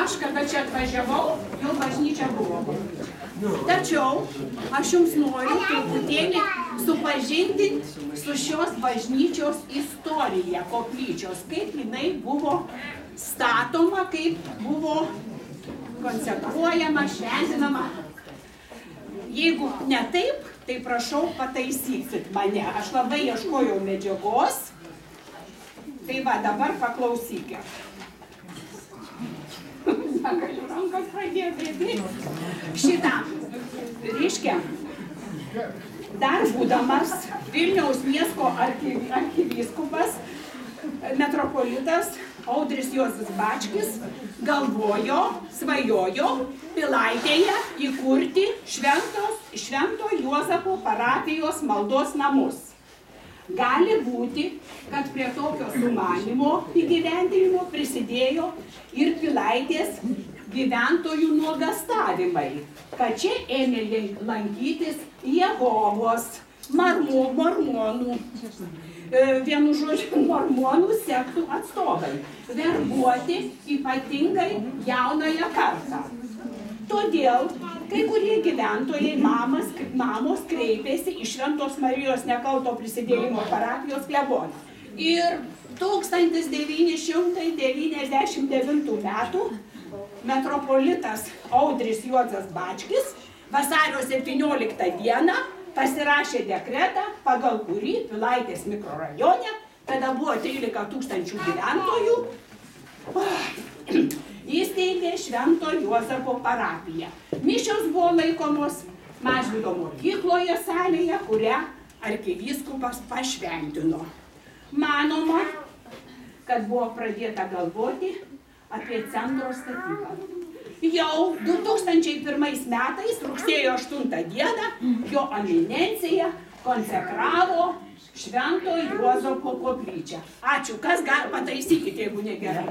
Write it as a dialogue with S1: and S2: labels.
S1: aš kada čia atvažiavau, jau bažnyčia buvo. Tačiau aš jums noriu truputėlį supažindinti su šios bažnyčios istorija koplyčios, kaip jinai buvo statoma, kaip buvo konsekruojama, šventinama. Jeigu ne taip, tai prašau pataisysit mane. Aš labai ieškojau medžiagos. Tai va, dabar paklausykit. Negaliu rankas pradėti. Šitą, reiškia, dar būdamas Vilniaus miesto arkivyskupas, metropolitas Audris Juozas Bačkis galvojo, svajojo Pilaitėje įkurti Švento Juozapo parapijos maldos namus. Gali būti, kad prie tokio sumanymo įgyvendinimo prisidėjo ir Pilaitės gyventojų nuogąstavimai, kad čia ėmė lankytis Jehovos, mormonų, vienu žodžiu, mormonų sektų atstovai, verbuoti ypatingai jaunąją kartą. Todėl kai kurie gyventojai, mamos kreipėsi į Šventos Marijos nekalto prisidėjimo parapijos kleboną. Ir 1999 metų metropolitas Audris Juozas Bačkis vasario 17 dieną pasirašė dekretą, pagal kurį Pilaitės mikrorajone, tada buvo 13 000 gyventojų, įsteigė Švento Juozapo parapiją. Mišios buvo laikomos Mažvydo mokykloje salėje, kurią arkivyskupas pašventino. Manoma, kad buvo pradėta galvoti apie centro statybą. Jau 2001 metais, rugsėjo 8 dieną, jo eminencija konsekravo Švento Juozapo koplyčią. Ačiū, kas gali pataisykite, jeigu negerai.